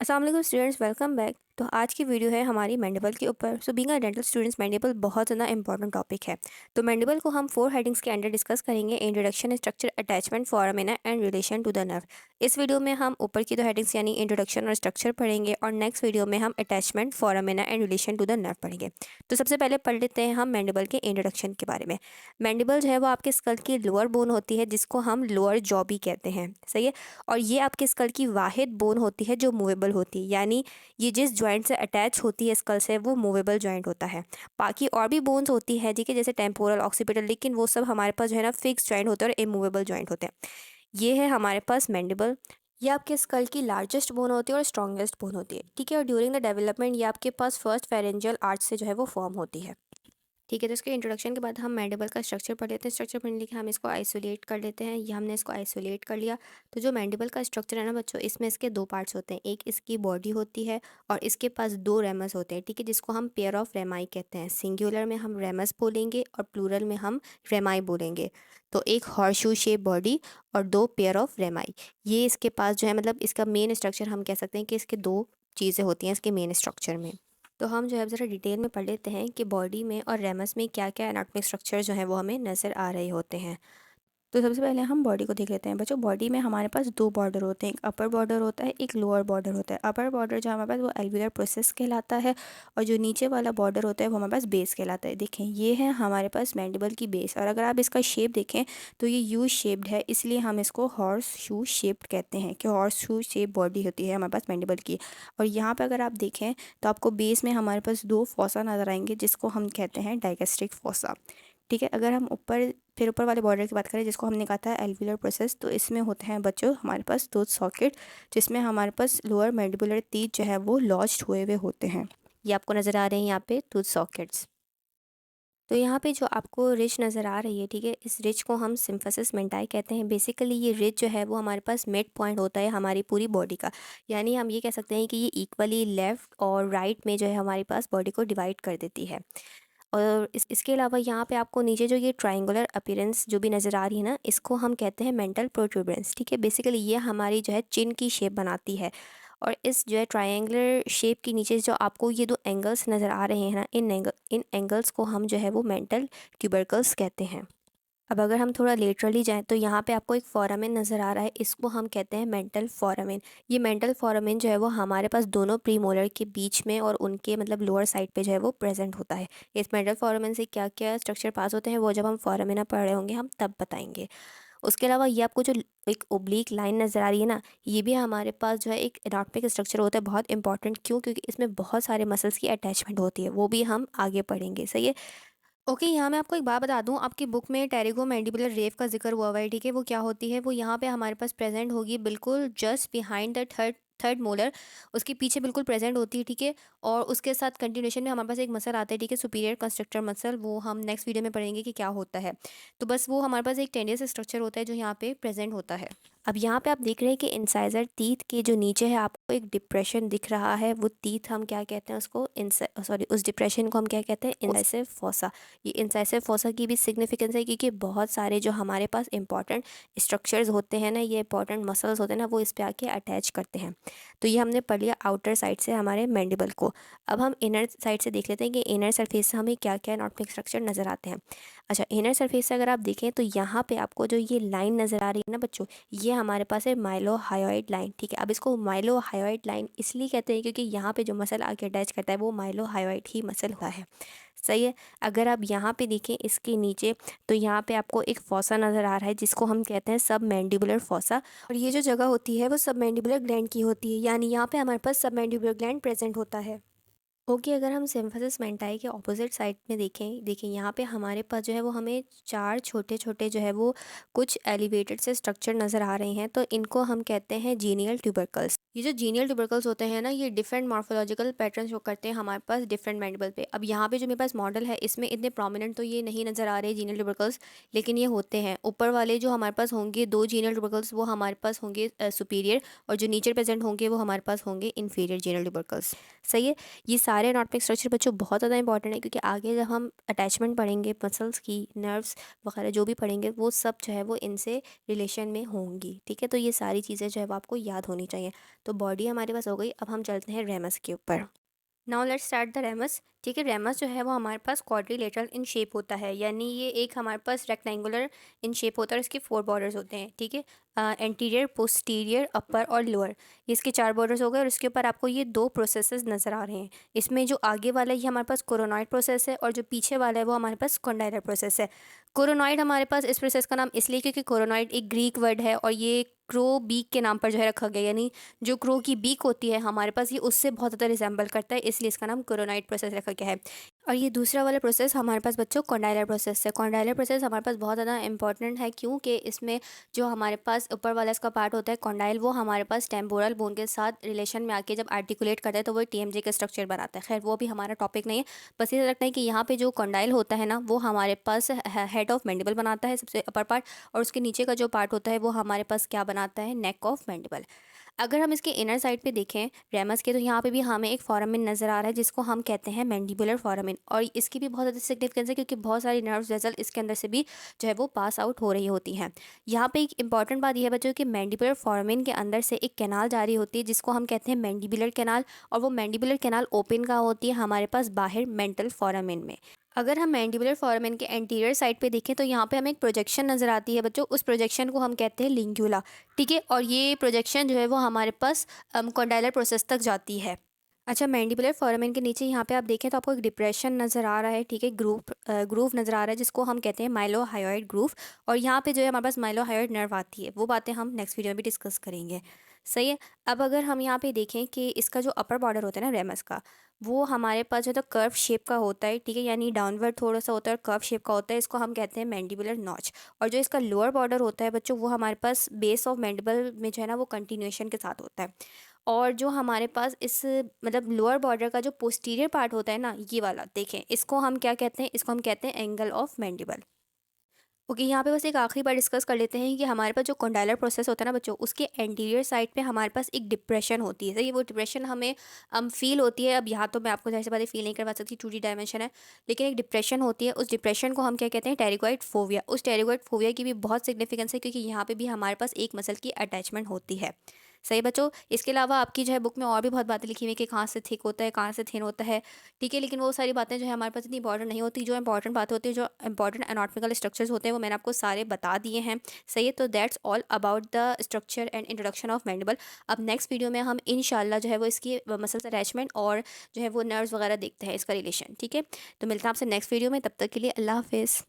अस्सलाम वालेकुम students, welcome back. तो आज की वीडियो है हमारी मैंडिबल के ऊपर। So being a dental students, mandible बहुत ज़्यादा इंपॉर्टेंट टॉपिक है। तो मैंडिबल को हम 4 हेडिंग्स के अंडर डिस्कस करेंगे: introduction, structure, attachment, foramina and relation to the nerve. इस वीडियो में हम ऊपर की 2 हेडिंग्स यानी इंट्रोडक्शन और स्ट्रक्चर पढ़ेंगे, और नेक्स्ट वीडियो में हम attachment, foramina and relation to the nerve पढ़ेंगे। तो सबसे पहले पढ़ लेते हैं हम मैंडिबल के इंट्रोडक्शन के बारे में। मैंडिबल जो है वो आपके स्कल की लोअर बोन होती है, जिसको हम लोअर जॉ भी कहते हैं। सही है। और ये आपके स्कल की वाहिद बोन होती है जो मूवेबल होती है, यानी ये जिस जॉइंट से अटैच होती है स्कल से वो मूवेबल जॉइंट होता है। बाकी और भी बोन्स होती है, ठीक है, जैसे टेम्पोरल, ऑक्सीपिटल, लेकिन वो सब हमारे पास जो है ना फिक्स जॉइंट होते हैं और इमूवेबल जॉइंट होते हैं। ये है हमारे पास मैंडिबल। ये आपके स्कल की लार्जेस्ट बोन होती है और स्ट्रॉन्गेस्ट बोन होती है, ठीक है। और ड्यूरिंग द डेवलपमेंट ये आपके पास फर्स्ट फेरेंजियल आर्च से जो है वो फॉर्म होती है, ठीक है। तो इसके इंट्रोडक्शन के बाद हम मैंडिबल का स्ट्रक्चर पढ़ लेते हैं। स्ट्रक्चर पढ़ने के हम इसको आइसोलेट कर लेते हैं। ये हमने इसको आइसोलेट कर लिया। तो जो मैंडिबल का स्ट्रक्चर है ना बच्चों, इसमें इसके 2 पार्ट्स होते हैं। एक इसकी बॉडी होती है और इसके पास 2 रेमस होते हैं, ठीक है, जिसको हम पेयर ऑफ रेमाई कहते हैं। सिंगुलर में हम रेमस बोलेंगे और प्लूरल में हम रेमाई बोलेंगे। तो एक हॉर्सशू शेप बॉडी और 2 पेयर ऑफ रेमाई, ये इसके पास जो है, मतलब इसका मेन स्ट्रक्चर हम कह सकते हैं कि इसके 2 चीज़ें होती हैं इसके मेन स्ट्रक्चर में। तो हम जो है ज़रा डिटेल में पढ़ लेते हैं कि बॉडी में और रेमस में क्या क्या एनाटॉमिक स्ट्रक्चर जो है वो हमें नज़र आ रहे होते हैं। तो सबसे पहले हम बॉडी को देख लेते हैं बच्चों। बॉडी में हमारे पास 2 बॉर्डर होते हैं, एक अपर बॉर्डर होता है, एक लोअर बॉर्डर होता है। अपर बॉर्डर जो हमारे पास वो एल्वियर प्रोसेस कहलाता है, और जो नीचे वाला बॉर्डर होता है वो हमारे पास बेस कहलाता है। देखें, ये है हमारे पास मैंडिबल की बेस, और अगर आप इसका शेप देखें तो ये यू शेप्ड है, इसलिए हम इसको हॉर्स शू शेप्ड कहते हैं कि हॉर्स शू शेप बॉडी होती है हमारे पास मैंडिबल की। और यहाँ पर अगर आप देखें तो आपको बेस में हमारे पास 2 फोसा नज़र आएंगे, जिसको हम कहते हैं डाइगेस्ट्रिक फोसा, ठीक है। अगर हम ऊपर वाले बॉर्डर की बात करें, जिसको हमने कहा था एल्विलर प्रोसेस, तो इसमें होते हैं बच्चों हमारे पास 2 सॉकेट, जिसमें हमारे पास लोअर मैंडिबुलर टीथ जो है वो लॉज्ड हुए हुए होते हैं। ये आपको नज़र आ रहे हैं यहाँ पे 2 सॉकेट्स। तो यहाँ पे जो आपको रिज नज़र आ रही है, ठीक है, इस रिज को हम सिम्फसिस मेंटाई कहते हैं। बेसिकली ये रिज जो है वो हमारे पास मिड पॉइंट होता है हमारी पूरी बॉडी का, यानी हम ये कह सकते हैं कि ये इक्वली लेफ़्ट और राइट में जो है हमारी पास बॉडी को डिवाइड कर देती है। और इसके अलावा यहाँ पे आपको नीचे जो ये ट्रायंगुलर अपीयरेंस जो भी नज़र आ रही है ना, इसको हम कहते हैं मेंटल प्रोट्रूबरेंस, ठीक है। बेसिकली ये हमारी जो है चिन की शेप बनाती है, और इस जो है ट्रायंगुलर शेप के नीचे जो आपको ये 2 एंगल्स नज़र आ रहे हैं ना, इन एंगल्स को हम जो है वो मेंटल ट्यूबरकल्स कहते हैं। अब अगर हम थोड़ा लेटरली जाएँ तो यहाँ पे आपको एक फोरामेन नज़र आ रहा है, इसको हम कहते हैं मेंटल फोरामेन। ये मेंटल फोरामेन जो है वो हमारे पास दोनों प्रीमोलर के बीच में और उनके मतलब लोअर साइड पे जो है वो प्रेजेंट होता है। इस मेंटल फोरामेन से क्या क्या स्ट्रक्चर पास होते हैं वो जब हम फोरामेना पढ़ रहे होंगे हम तब बताएंगे। उसके अलावा ये आपको जो एक ओब्लीक लाइन नज़र आ रही है ना, ये भी हमारे पास जो है एक एनाटॉमिक स्ट्रक्चर होता है, बहुत इंपॉर्टेंट। क्यों? क्योंकि इसमें बहुत सारे मसल्स की अटैचमेंट होती है, वो भी हम आगे पढ़ेंगे। सही है। ओके, यहाँ मैं आपको एक बात बता दूँ, आपकी बुक में टेरिगो मैंडिबुलर रेव का जिक्र हुआ है, ठीक है। वो क्या होती है, वो यहाँ पे हमारे पास प्रेजेंट होगी बिल्कुल just behind the third third molar, उसके पीछे बिल्कुल प्रेजेंट होती है, ठीक है। और उसके साथ कंटिन्यूशन में हमारे पास एक मसल आता है, ठीक है, सुपीरियर कंस्ट्रक्टर मसल, वो हम नेक्स्ट वीडियो में पढ़ेंगे कि क्या होता है। तो बस वो हमारे पास एक टेंडियस स्ट्रक्चर होता है जो यहाँ पे प्रेजेंट होता है। अब यहाँ पे आप देख रहे हैं कि इंसाइजर टीथ के जो नीचे है आपको एक डिप्रेशन दिख रहा है, वो टीथ हम क्या कहते हैं उसको, उस डिप्रेशन को हम क्या कहते हैं, इंसाइसिव फोसा। ये इंसाइसिव फोसा की भी सिग्निफिकेंस है, क्योंकि बहुत सारे जो हमारे पास इंपॉर्टेंट स्ट्रक्चर्स होते हैं ना, ये इंपॉर्टेंट मसल्स होते हैं ना, वो इस पे आके अटैच करते हैं। तो ये हमने पढ़ लिया आउटर साइड से हमारे मैंडिबल को। अब हम इनर साइड से देख लेते हैं कि इनर सरफेस से हमें क्या क्या एनाटॉमिक स्ट्रक्चर नज़र आते हैं। अच्छा, इनर सरफेस से अगर आप देखें तो यहाँ पे आपको जो ये लाइन नज़र आ रही है ना बच्चों, ये हमारे पास है माइलोहायोइड लाइन, ठीक है। अब इसको माइलोहायोइड लाइन इसलिए कहते हैं क्योंकि यहाँ पे जो मसल आके अटैच करता है वो माइलोहायोइड ही मसल होता है। सही है। अगर आप यहाँ पे देखें इसके नीचे, तो यहाँ पे आपको एक फोसा नज़र आ रहा है, जिसको हम कहते हैं सब मैंडिबुलर फोसा, और ये जो जगह होती है वो सब मैंडिबुलर ग्लैंड की होती है, यानी यहाँ पे हमारे पास सब मैंडिबुलर ग्लैंड प्रेजेंट होता है। ओके, अगर हम सिम्फसिस मेंटाई के ऑपोजिट साइड में देखें यहाँ पे हमारे पास जो है वो हमें 4 छोटे छोटे जो है वो कुछ एलिवेटेड से स्ट्रक्चर नज़र आ रहे हैं, तो इनको हम कहते हैं जीनियल ट्यूबरकल्स। ये जो जीनियल ट्यूबरकल्स होते हैं ना, ये डिफरेंट मॉर्फोलॉजिकल पैटर्न शो करते हैं हमारे पास डिफरेंट मैंडिबल पे। अब यहाँ पे जो मेरे पास मॉडल है इसमें इतने प्रोमिनेंट तो ये नहीं नज़र आ रहे जीनियल ट्यूबरकल्स, लेकिन ये होते हैं। ऊपर वाले जो हमारे पास होंगे 2 जीनियल ट्यूबरकल्स वो हमारे पास होंगे सुपीरियर, और जो नीचे प्रेजेंट होंगे वो हमारे पास होंगे इन्फीरियर जीनियल ट्यूबरकल्स। सही है। ये सारे सारे एनाटॉमिक स्ट्रक्चर बच्चों बहुत ज़्यादा इंपॉर्टेंट है, क्योंकि आगे जब हम अटैचमेंट पढ़ेंगे मसल्स की, नर्व्स वगैरह जो भी पढ़ेंगे वो सब जो है वो इनसे रिलेशन में होंगी। ठीक है, तो ये सारी चीज़ें जो है वो आपको याद होनी चाहिए। तो बॉडी हमारे पास हो गई, अब हम चलते हैं रेमस के ऊपर। Now let's start the ramus. ठीक है, रेमस जो है वो हमारे पास क्वाड्रिलेटरल इन शेप होता है, यानी ये एक हमारे पास रेक्टेंगुलर इन शेप होता है और इसके 4 बॉर्डर्स होते हैं। ठीक है, एंटीरियर, पोस्टीरियर, अपर और लोअर, इसके 4 बॉर्डर्स हो गए। और इसके ऊपर आपको ये 2 प्रोसेसेस नज़र आ रहे हैं। इसमें जो आगे वाला ये हमारे पास कोरोनॉइड प्रोसेस है और जो पीछे वाला है वो हमारे पास कॉन्डाइलर प्रोसेस है। कोरोनॉइड हमारे पास इस प्रोसेस का नाम इसलिए क्योंकि कोरोनॉइड एक ग्रीक वर्ड है और ये क्रो बीक के नाम पर जो है रखा गया, यानी जो क्रो की बीक होती है हमारे पास, ये उससे बहुत ज़्यादा रिजेंबल करता है, इसलिए इसका नाम कोरोनॉइड प्रोसेस रखा गया है। और ये दूसरा वाला प्रोसेस हमारे पास बच्चों कॉन्डाइलर प्रोसेस है। कॉन्डाइलर प्रोसेस हमारे पास बहुत ज़्यादा इंपॉर्टेंट है, क्योंकि इसमें जो हमारे पास ऊपर वाला इसका पार्ट होता है कॉन्डाइल, वो हमारे पास टेम्पोरल बोन के साथ रिलेशन में आके जब आर्टिकुलेट करता है तो वो टीएमजे का स्ट्रक्चर बनाता है। खैर वो भी हमारा टॉपिक नहीं है, बस ये लगता है कि यहाँ पे जो कॉन्डाइल होता है ना वो हमारे पास हेड ऑफ मैंडिबल बनाता है, सबसे अपर पार्ट, और उसके नीचे का जो पार्ट होता है वो हमारे पास क्या बनाता है, नेक ऑफ मैंडिबल। अगर हम इसके इनर साइड पे देखें रेमस के, तो यहाँ पे भी हमें एक फोरामिन नज़र आ रहा है जिसको हम कहते हैं मैंडिबुलर फोरामिन, और इसकी भी बहुत ज़्यादा सिग्निफिकेंस है क्योंकि बहुत सारी नर्व्स वेसल इसके अंदर से भी जो है वो पास आउट हो रही होती हैं। यहाँ पे एक इंपॉर्टेंट बात यह है बच्चों कि मैंडिबुलर फोरामिन के अंदर से एक कैनाल जारी होती है जिसको हम कहते हैं मैंडिबुलर कैनाल, और वो मैंडिबुलर कैनाल ओपन कहाँ होती है, हमारे पास बाहर मेंटल फोरामिन में। अगर हम मैंडिबुलर फोरामिन के एंटीरियर साइड पे देखें तो यहाँ पे हमें एक प्रोजेक्शन नज़र आती है बच्चों, उस प्रोजेक्शन को हम कहते हैं लिंगुला। ठीक है, और ये प्रोजेक्शन जो है वो हमारे पास कॉन्डाइलर प्रोसेस तक जाती है। अच्छा, मैंडिबुलर फोरामिन के नीचे यहाँ पे आप देखें तो आपको एक डिप्रेशन नज़र आ रहा है। ठीक है, ग्रूव नज़र आ रहा है जिसको हम कहते हैं माइलोहायोइड ग्रूव, और यहाँ पे जो है हमारे पास माइलोहायोइड नर्व आती है। वो बातें हम नेक्स्ट वीडियो में भी डिस्कस करेंगे। सही है। अब अगर हम यहाँ पे देखें कि इसका जो अपर बॉर्डर होता है ना रेमस का, वो हमारे पास जो तो कर्व शेप का होता है। ठीक है, यानी डाउनवर्ड थोड़ा सा होता है और कर्व शेप का होता है, इसको हम कहते हैं मैंडिबुलर नॉच। और जो इसका लोअर बॉर्डर होता है बच्चों, वो हमारे पास बेस ऑफ मैंडिबल में जो है ना वो कंटिन्यूएशन के साथ होता है। और जो हमारे पास इस मतलब लोअर बॉर्डर का जो पोस्टीरियर पार्ट होता है ना, ये वाला देखें, इसको हम क्या कहते हैं, इसको हम कहते हैं एंगल ऑफ मैंडिबल। ओके, यहाँ पे बस एक आखिरी बार डिस्कस कर लेते हैं कि हमारे पास जो कॉन्डाइलर प्रोसेस होता है ना बच्चों, उसके एंटीरियर साइड पे हमारे पास एक डिप्रेशन होती है। सही, वो डिप्रेशन हमें फील होती है। अब यहाँ तो मैं आपको जैसे बातें फील नहीं करवा सकती, 2D डायमेंशन है, लेकिन एक डिप्रेशन होती है। उस डिप्रेशन को हम क्या कहते हैं, टेरिगोइड फोविया। उस टेरिगोइड फोविया की भी बहुत सिग्निफिकेंस है क्योंकि यहाँ पे भी हमारे पास एक मसल की अटैचमेंट होती है। सही बच्चों, इसके अलावा आपकी जो है बुक में और भी बहुत बातें लिखी हुई है कि कहाँ से थिक होता है, कहाँ से थिन होता है। ठीक है, लेकिन वो सारी बातें जो है हमारे पास इतनी इंपॉर्टेंट नहीं होती। जो इंपॉर्टेंट बातें होती है, जो इंपॉर्टेंट एनाटॉमिकल स्ट्रक्चर्स होते हैं, वो मैंने आपको सारे बता दिए हैं। सही है, तो that's all about the structure and introduction of mandible. अब नेक्स्ट वीडियो में हम इंशाल्लाह जो है वो इसकी मसल्स अटैचमेंट और जो है वो नर्व्स वगैरह देखते हैं, इसका रिलेशन। ठीक है, तो मिलते हैं आपसे नेक्स्ट वीडियो में, तब तक के लिए अल्लाह हाफिज़।